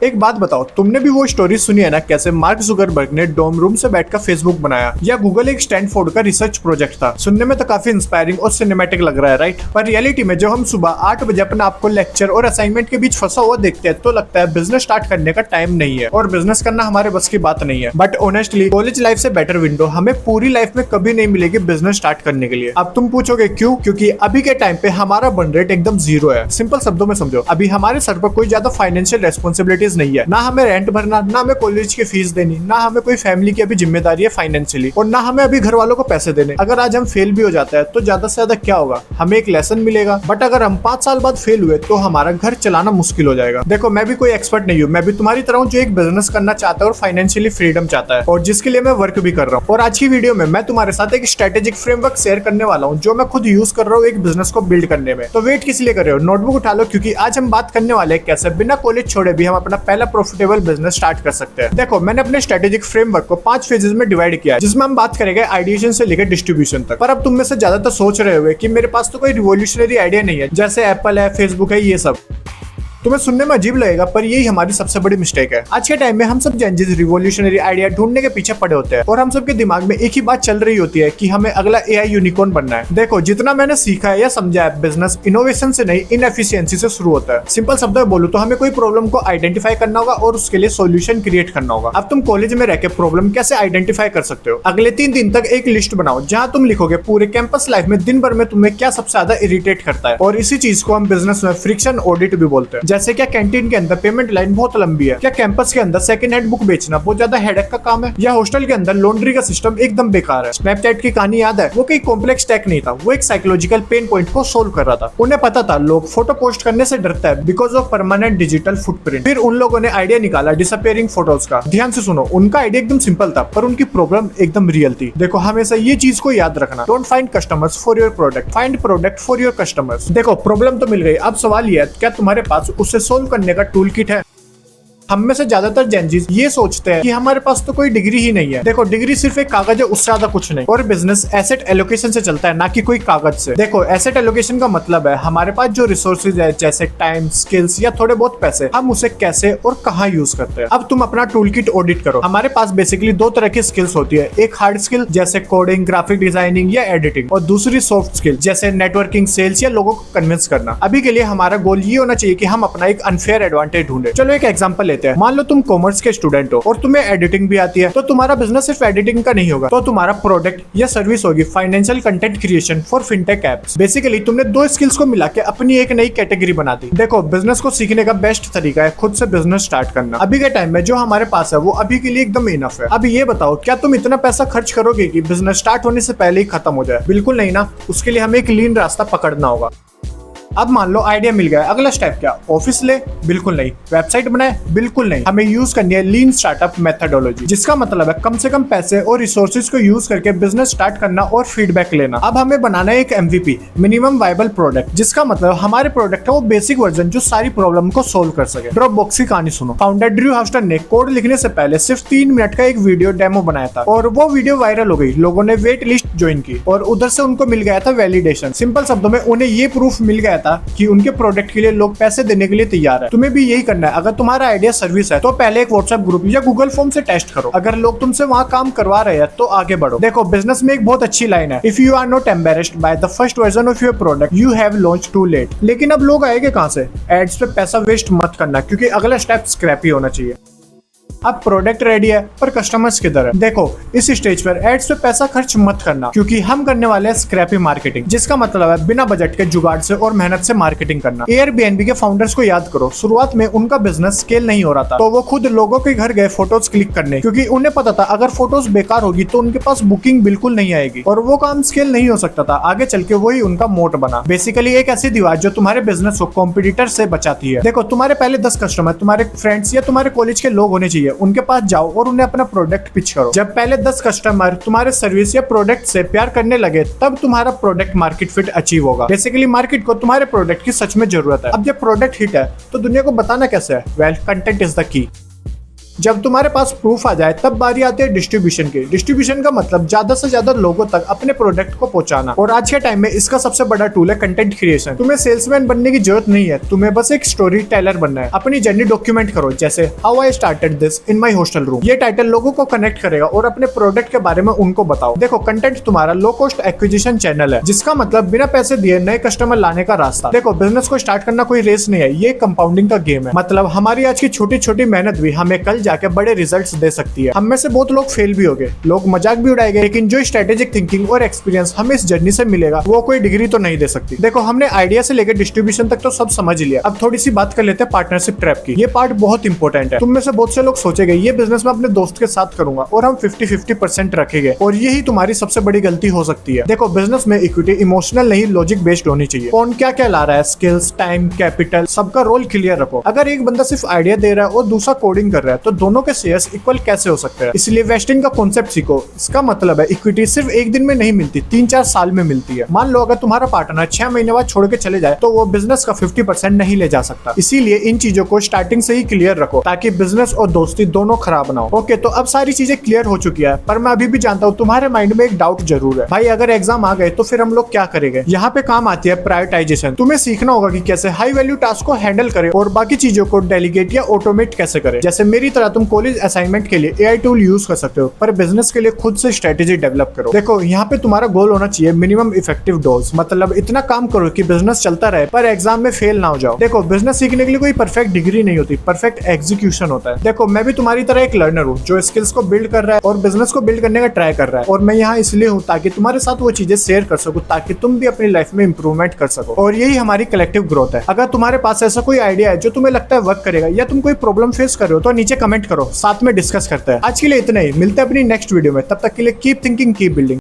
एक बात बताओ, तुमने भी वो स्टोरी सुनी है ना, कैसे मार्क जुकरबर्ग ने डोम रूम से बैठकर फेसबुक बनाया, या गूगल एक स्टैनफोर्ड का रिसर्च प्रोजेक्ट था। सुनने में तो काफी इंस्पायरिंग और सिनेमैटिक लग रहा है, राइट? पर रियलिटी में जब हम सुबह 8 बजे अपने आप को लेक्चर और असाइनमेंट के बीच फंसा हुआ देखते हैं तो लगता है बिजनेस स्टार्ट करने का टाइम नहीं है और बिजनेस करना हमारे बस की बात नहीं है। बट ऑनेस्टली कॉलेज लाइफ से बेटर विंडो हमें पूरी लाइफ में कभी नहीं मिलेगी बिजनेस स्टार्ट करने के लिए। अब तुम पूछोगे क्यों? क्योंकि अभी के टाइम पे हमारा बर्न रेट एकदम जीरो है। सिंपल शब्दों में समझो, अभी हमारे सर पर कोई ज्यादा फाइनेंशियल रेस्पॉन्सिबिलिटीज नहीं है, ना हमें रेंट भरना, ना हमें कॉलेज की फीस देनी, ना हमें कोई फैमिली की अभी जिम्मेदारी है फाइनेंशियली, और ना हमें अभी घर वालों को पैसे देने। अगर आज हम फेल भी हो जाता है तो ज्यादा से ज्यादा क्या होगा, हमें एक लेसन मिलेगा। बट अगर हम 5 साल बाद फेल हुए तो हमारा घर चलाना मुश्किल हो जाएगा। देखो, मैं भी कोई एक्सपर्ट नहीं हूँ, मैं भी तुम्हारी तरह हूँ जो एक बिजनेस करना चाहता है और फाइनेंशियली फ्रीडम चाहता है, और जिसके लिए मैं वर्क भी कर रहा हूँ। और आज की वीडियो में मैं तुम्हारे साथ एक स्ट्रेटेजिक फ्रेमवर्क शेयर करने वाला हूँ जो मैं खुद यूज कर रहा हूँ एक बिजनेस को बिल्ड करने में। तो वेट किस लिए कर रहे हो? नोटबुक उठा लो, क्योंकि आज हम बात करने वाले हैं कैसे बिना कॉलेज छोड़े भी हम अपना पहला प्रॉफिटेबल बिजनेस स्टार्ट कर सकते हैं। देखो, मैंने अपने स्ट्रेटेजिक फ्रेमवर्क को 5 फेजेस में डिवाइड किया है, जिसमें हम बात करेंगे आइडिएशन से लेकर डिस्ट्रीब्यूशन तक। पर अब तुम में से ज्यादातर सोच रहे होंगे कि मेरे पास तो कोई रिवॉल्यूशनरी आइडिया नहीं है, जैसे एप्पल है, फेसबुक है, ये सब। तुम्हें सुनने में अजीब लगेगा, पर यही हमारी सबसे बड़ी मिस्टेक है। आज के टाइम में हम सब जेंजीज रिवॉल्यूशनरी आइडिया ढूंढने के पीछे पड़े होते हैं, और हम सबके दिमाग में एक ही बात चल रही होती है कि हमें अगला एआई यूनिकॉर्न बनना है। देखो, जितना मैंने सीखा है या समझा है, बिजनेस इनोवेशन से नहीं, इनएफिशिएंसी से शुरू होता है। सिंपल शब्दों में बोलूं तो हमें कोई प्रॉब्लम को आइडेंटिफाई करना होगा और उसके लिए सोल्यूशन क्रिएट करना होगा। अब तुम कॉलेज में रहकर प्रॉब्लम कैसे आइडेंटिफाई कर सकते हो? अगले 3 दिन तक एक लिस्ट बनाओ जहां तुम लिखोगे पूरे कैंपस लाइफ में दिन भर में तुम्हें क्या सबसे ज्यादा इरिटेट करता है, और इसी चीज को हम बिजनेस में फ्रिक्शन ऑडिट भी बोलते हैं। जैसे क्या कैंटीन के अंदर पेमेंट लाइन बहुत लंबी है, क्या कैंपस के अंदर सेकंड हैंड बुक बेचना बहुत ज्यादा हेडेक का काम है, या हॉस्टल के अंदर लॉन्ड्री का सिस्टम एकदम बेकार है। स्नैपचैट की कहानी याद है? वो कोई कॉम्प्लेक्स टेक नहीं था, वो एक साइकोलॉजिकल पेन पॉइंट को सोल्व कर रहा था। उन्हें पता था लोग फोटो पोस्ट करने से डरता है because of permanent digital footprint. फिर उन लोगों ने आइडिया निकाला डिसअपियरिंग फोटोज का। ध्यान से सुनो, उनका आइडिया एकदम सिंपल था पर उनकी प्रॉब्लम एकदम रियल थी। देखो, हमेशा ये चीज को याद रखना, don't find customers for your product, find product for your customers. देखो, प्रॉब्लम तो मिल गई, अब सवाल ये है क्या तुम्हारे पास उसे सोल्व करने का टूल किट है? हम में से ज्यादातर जेंजीज ये सोचते हैं कि हमारे पास तो कोई डिग्री ही नहीं है। देखो, डिग्री सिर्फ एक कागज है, उससे ज्यादा कुछ नहीं। और बिजनेस एसेट एलोकेशन से चलता है, ना कि कोई कागज से। देखो, एसेट एलोकेशन का मतलब है हमारे पास जो रिसोर्सेज है, जैसे टाइम, स्किल्स या थोड़े बहुत पैसे, हम उसे कैसे और कहाँ यूज करते हैं। अब तुम अपना टूल किट ऑडिट करो। हमारे पास बेसिकली 2 तरह की स्किल्स होती है, एक हार्ड स्किल जैसे कोडिंग, ग्राफिक डिजाइनिंग या एडिटिंग, और दूसरी सॉफ्ट स्किल जैसे नेटवर्किंग, सेल्स या लोगों को कन्विंस करना। अभी के लिए हमारा गोल ये होना चाहिए कि हम अपना एक अनफेयर एडवांटेज ढूंढे। चलो एक एग्जांपल लेते हैं। मान लो तुम कॉमर्स के स्टूडेंट हो और तुम्हें एडिटिंग भी आती है, तो तुम्हारा बिजनेस सिर्फ एडिटिंग का नहीं होगा, तो तुम्हारा प्रोडक्ट या सर्विस होगी financial content creation for fintech apps. Basically तुमने 2 स्किल्स को मिला के अपनी एक नई कैटेगरी बना दी। देखो, बिजनेस को सीखने का बेस्ट तरीका है खुद से बिजनेस स्टार्ट करना। अभी के टाइम में जो हमारे पास है वो अभी के लिए एकदम इनफ है। अब ये बताओ, क्या तुम इतना पैसा खर्च करोगे कि बिजनेस स्टार्ट होने से पहले ही खत्म हो जाए? बिल्कुल नहीं ना। उसके लिए हमें एक लीन रास्ता पकड़ना होगा। अब मान लो आइडिया मिल गया, अगला स्टेप क्या? ऑफिस ले? बिल्कुल नहीं। वेबसाइट बनाए? बिल्कुल नहीं। हमें यूज करनी है लीन स्टार्टअप मेथोडोलॉजी, जिसका मतलब है कम से कम पैसे और रिसोर्सेज को यूज करके बिजनेस स्टार्ट करना और फीडबैक लेना। अब हमें बनाना है एक MVP, मिनिमम वायबल प्रोडक्ट, जिसका मतलब हमारे प्रोडक्ट का वो बेसिक वर्जन जो सारी प्रॉब्लम को सोल्व कर सके। ड्रॉप बॉक्स की कहानी सुनो। फाउंडर ड्रू हाउस्टन ने कोड लिखने से पहले सिर्फ 3 मिनट का एक वीडियो डेमो बनाया था, और वो वीडियो वायरल हो गई। लोगों ने वेट लिस्ट ज्वाइन की और उधर से उनको मिल गया था वैलिडेशन। सिंपल शब्दों में उन्हें ये प्रूफ मिल गया था कि उनके प्रोडक्ट के लिए लोग पैसे देने के लिए तैयार है। तुम्हें भी यही करना है। अगर तुम्हारा आइडिया सर्विस है तो पहले एक व्हाट्सएप ग्रुप या गूगल फॉर्म से टेस्ट करो। अगर लोग तुमसे वहां काम करवा रहे हैं तो आगे बढ़ो। देखो, बिजनेस में एक बहुत अच्छी लाइन है, if you are not embarrassed by the first version of your product you have launch too late. लेकिन अब लोग आएंगे कहां से? एड्स पे पैसा वेस्ट मत करना, क्योंकि अगला स्टेप स्क्रैपी होना चाहिए। अब प्रोडक्ट रेडी है पर कस्टमर्स किधर है? देखो, इस स्टेज पर एड्स पे पैसा खर्च मत करना, क्योंकि हम करने वाले हैं स्क्रैपी मार्केटिंग, जिसका मतलब है बिना बजट के जुगाड़ से और मेहनत से मार्केटिंग करना। एयरबीएनबी के फाउंडर्स को याद करो, शुरुआत में उनका बिजनेस स्केल नहीं हो रहा था, तो वो खुद लोगों के घर गए फोटोज क्लिक करने, क्योंकि उन्हें पता था अगर फोटोज बेकार होगी तो उनके पास बुकिंग बिल्कुल नहीं आएगी, और वो काम स्केल नहीं हो सकता था। आगे चल के वही उनका मोट बना। बेसिकली एक ऐसी दीवार जो तुम्हारे बिजनेस को कॉम्पिटिटर से बचाती है। देखो, तुम्हारे पहले 10 कस्टमर तुम्हारे फ्रेंड्स या तुम्हारे कॉलेज के लोग होने चाहिए। उनके पास जाओ और उन्हें अपना प्रोडक्ट पिच करो। जब पहले 10 कस्टमर तुम्हारे सर्विस या प्रोडक्ट से प्यार करने लगे, तब तुम्हारा प्रोडक्ट मार्केट फिट अचीव होगा। बेसिकली मार्केट को तुम्हारे प्रोडक्ट की सच में जरूरत है। अब जब प्रोडक्ट हिट है तो दुनिया को बताना कैसे है? Well, content is the key. जब तुम्हारे पास प्रूफ आ जाए तब बारी आती है डिस्ट्रीब्यूशन की। डिस्ट्रीब्यूशन का मतलब ज्यादा से ज्यादा लोगों तक अपने प्रोडक्ट को पहुंचाना, और आज के टाइम में इसका सबसे बड़ा टूल है कंटेंट क्रिएशन। तुम्हें सेल्समैन बनने की जरूरत नहीं है, तुम्हें बस एक स्टोरी टेलर बनना है। अपनी जर्नी डॉक्यूमेंट करो, जैसे how I started this in my hostel room. ये टाइटल लोगों को कनेक्ट करेगा और अपने प्रोडक्ट के बारे में उनको बताओ। देखो, कंटेंट तुम्हारा लो कॉस्ट एक्विजिशन चैनल है, जिसका मतलब बिना पैसे दिए नए कस्टमर लाने का रास्ता। देखो, बिजनेस को स्टार्ट करना कोई रेस नहीं है, ये कंपाउंडिंग का गेम है। मतलब हमारी आज की छोटी छोटी मेहनत भी हमें कल जाके बड़े रिजल्ट्स दे सकती है। हम में से बहुत लोग फेल भी हो गए, लोग मजाक भी उड़ाएंगे, लेकिन जो स्ट्रेटेजिक थिंकिंग और एक्सपीरियंस हमें इस जर्नी से मिलेगा वो कोई डिग्री तो नहीं दे सकती। देखो, हमने आइडिया से लेकर डिस्ट्रीब्यूशन तक तो सब समझ लिया। अब थोड़ी सी बात कर लेते हैं पार्टनरशिप ट्रैप की। ये पार्ट बहुत इंपॉर्टेंट है। तुम में से बहुत से लोग सोचेंगे ये बिजनेस मैं अपने दोस्त के साथ करूंगा और हम 50-50% रखेंगे, और यही तुम्हारी सबसे बड़ी गलती हो सकती है। देखो, बिजनेस में इक्विटी इमोशनल नहीं, लॉजिक बेस्ड होनी चाहिए। कौन क्या क्या ला रहा है, स्किल्स, टाइम, कैपिटल, सबका रोल क्लियर रखो। अगर एक बंदा सिर्फ आइडिया दे रहा है और दूसरा कोडिंग कर रहा है तो दोनों के शेयर्स इक्वल कैसे हो सकते हैं? इसलिए वेस्टिंग का कॉन्सेप्ट सीखो। इसका मतलब है इक्विटी सिर्फ एक दिन में नहीं मिलती, 3-4 साल में मिलती है। मान लो अगर तुम्हारा पार्टनर 6 महीने बाद छोड़ के चले जाए तो वो बिजनेस का 50% नहीं ले जा सकता। इसीलिए इन चीजों को स्टार्टिंग से ही क्लियर रखो ताकि बिजनेस और दोस्ती दोनों खराब ना हो। ओके, तो अब सारी चीजें क्लियर हो चुकी है, पर मैं अभी भी जानता हूँ तुम्हारे माइंड में एक डाउट जरूर है, भाई अगर एग्जाम आ गए तो फिर हम लोग क्या करेंगे? यहाँ पे काम आती है प्रायोरिटाइजेशन। तुम्हें सीखना होगा कि कैसे हाई वैल्यू टास्क को हैंडल करें और बाकी चीजों को डेलीगेट या ऑटोमेट कैसे करें। जैसे मेरी तरह तुम कॉलेज असाइनमेंट के लिए एआई टूल यूज कर सकते हो, पर बिजनेस के लिए खुद से स्ट्रेटेजी डेवलप करो। देखो, यहाँ पे तुम्हारा गोल होना चाहिए मिनिमम इफेक्टिव डोज, मतलब इतना काम करो कि बिजनेस चलता रहे पर एग्जाम में फेल ना हो जाओ। देखो, बिजनेस सीखने के लिए कोई परफेक्ट डिग्री नहीं होती, परफेक्ट एग्जीक्यूशन होता है। देखो, मैं भी तुम्हारी तरह एक लर्नर हूँ जो स्किल्स को बिल्ड कर रहा है और बिजनेस को बिल्ड करने का ट्राई कर रहा है, और मैं यहाँ इसलिए हूँ ताकि तुम्हारे साथ वो चीजें शेयर कर सकूँ ताकि तुम भी अपनी लाइफ में इंप्रूवमेंट कर सको, और यही हमारी कलेक्टिव ग्रोथ है। अगर तुम्हारे पास ऐसा कोई आइडिया है जो तुम्हें लगता है वर्क करेगा या तुम कोई प्रॉब्लम फेस कर रहे हो तो नीचे कमेंट करो, साथ में डिस्कस करते हैं। आज के लिए इतना ही, मिलते हैं अपनी नेक्स्ट वीडियो में। तब तक के लिए कीप थिंकिंग, कीप बिल्डिंग।